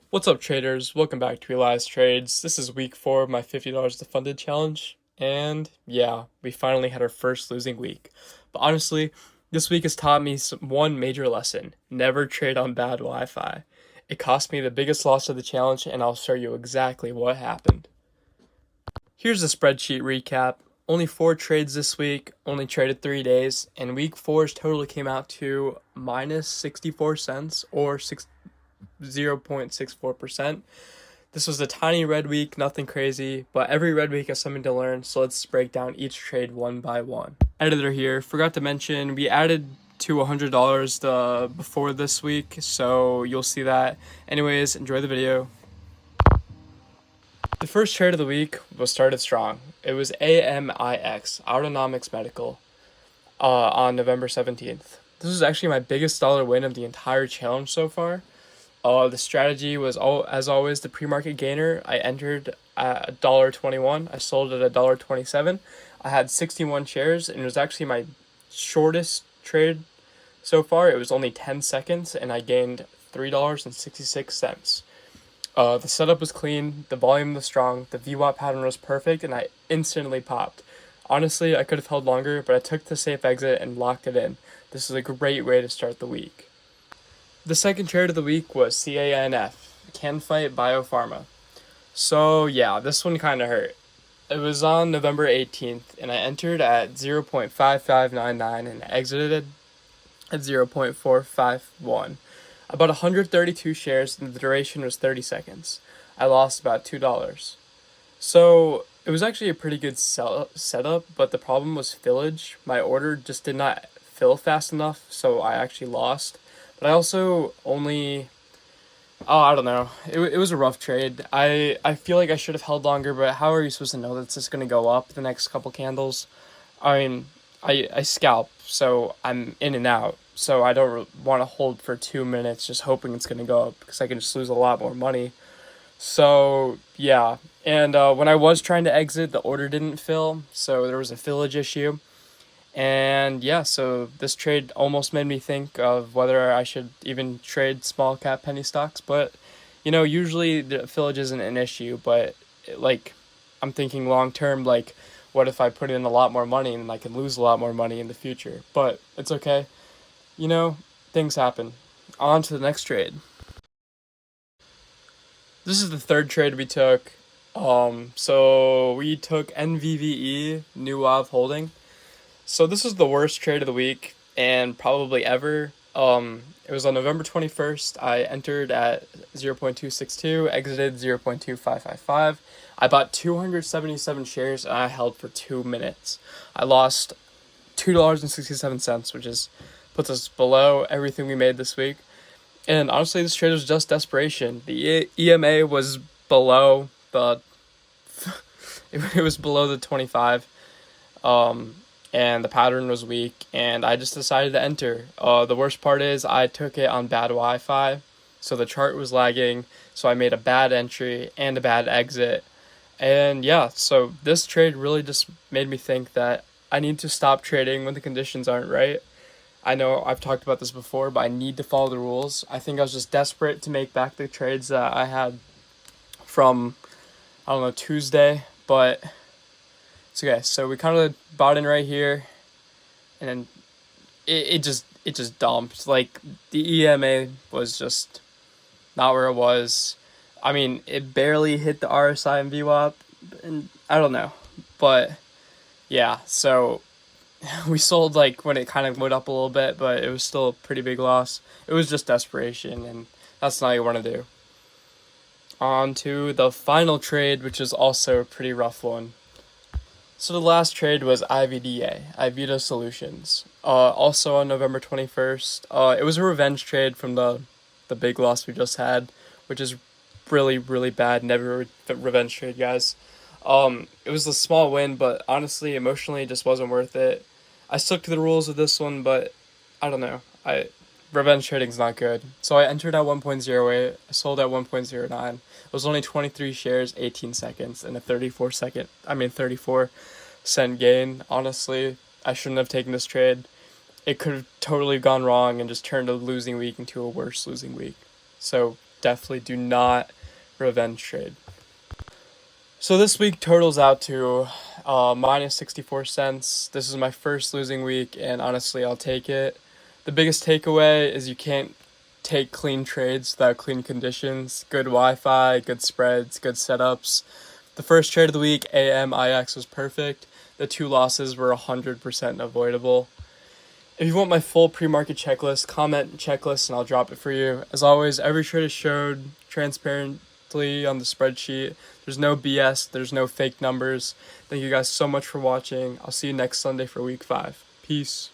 What's up, traders? Welcome back to Elias Trades. This is week 4 of my $50 to funded challenge. And yeah, we finally had our first losing week. But honestly, this week has taught me one major lesson: never trade on bad Wi Fi. It cost me the biggest loss of the challenge, and I'll show you exactly what happened. Here's the spreadsheet recap. Only 4 trades this week, only traded 3 days, and week 4's total came out to minus 64 cents or 0.64%. This was a tiny red week, nothing crazy, but every red week has something to learn, so let's break down each trade one by one. Editor here, forgot to mention, we added to $100 before this week, so you'll see that. Anyways, enjoy the video. The first trade of the week was started strong. It was AMIX, Autonomics Medical, on November 17th. This was actually my biggest dollar win of the entire challenge so far. The strategy was, as always, the pre-market gainer. I entered at $1.21. I sold at $1.27. I had 61 shares, and it was actually my shortest trade so far. It was only 10 seconds, and I gained $3.66. The setup was clean, the volume was strong, the VWAP pattern was perfect, and I instantly popped. Honestly, I could have held longer, but I took the safe exit and locked it in. This is a great way to start the week. The second trade of the week was CANF, CANF Biopharma. So yeah, this one kind of hurt. It was on November 18th, and I entered at 0.5599 and exited at 0.451. About 132 shares, and the duration was 30 seconds. I lost about $2. So it was actually a pretty good setup, but the problem was fillage. My order just did not fill fast enough, so I actually lost. But I also only, I don't know. It was a rough trade. I feel like I should have held longer, but how are you supposed to know that it's just going to go up the next couple candles? I mean, I scalp, so I'm in and out. So I don't want to hold for 2 minutes just hoping it's going to go up because I can just lose a lot more money. So yeah, and when I was trying to exit, the order didn't fill, so there was a fillage issue. And yeah, so this trade almost made me think of whether I should even trade small cap penny stocks. But usually the fillage isn't an issue, but like I'm thinking long term, like what if I put in a lot more money and I can lose a lot more money in the future? But it's okay. Things happen. On to the next trade. This is the third trade we took. So we took NVVE, New Wav Holding. So this is the worst trade of the week and probably ever. It was on November 21st. I entered at 0.262, exited 0.2555. I bought 277 shares and I held for 2 minutes. I lost $2.67, which puts us below everything we made this week. And honestly, this trade was just desperation. The EMA was below the it was below the 25. And the pattern was weak, and I just decided to enter. The worst part is I took it on bad Wi-Fi, so the chart was lagging, so I made a bad entry and a bad exit. And yeah, so this trade really just made me think that I need to stop trading when the conditions aren't right. I know I've talked about this before, but I need to follow the rules. I think I was just desperate to make back the trades that I had from, I don't know, Tuesday, but it's okay. So we kind of bought in right here, and then it just dumped. Like the EMA was just not where it was. I mean, it barely hit the RSI and VWAP, and I don't know, but yeah. So we sold like when it kind of went up a little bit, but it was still a pretty big loss. It was just desperation, and that's not what you want to do. On to the final trade, which is also a pretty rough one. So the last trade was IVDA, IVDA Solutions. Also on November 21st. It was a revenge trade from the big loss we just had, which is really, really bad. Never revenge trade, guys. It was a small win, but honestly, emotionally, it just wasn't worth it. I stuck to the rules of this one, but I don't know. Revenge trading's not good. So I entered at 1.08, I sold at 1.09. It was only 23 shares, 18 seconds, and a 34-cent gain. Honestly, I shouldn't have taken this trade. It could have totally gone wrong and just turned a losing week into a worse losing week. So definitely do not revenge trade. So this week totals out to minus 64 cents. This is my first losing week, and honestly, I'll take it. The biggest takeaway is you can't take clean trades without clean conditions, good Wi-Fi, good spreads, good setups. The first trade of the week, AMIX, was perfect. The 2 losses were 100% avoidable. If you want my full pre-market checklist, comment checklist and I'll drop it for you. As always, every trade is showed transparently on the spreadsheet. There's no BS, there's no fake numbers. Thank you guys so much for watching. I'll see you next Sunday for week 5. Peace.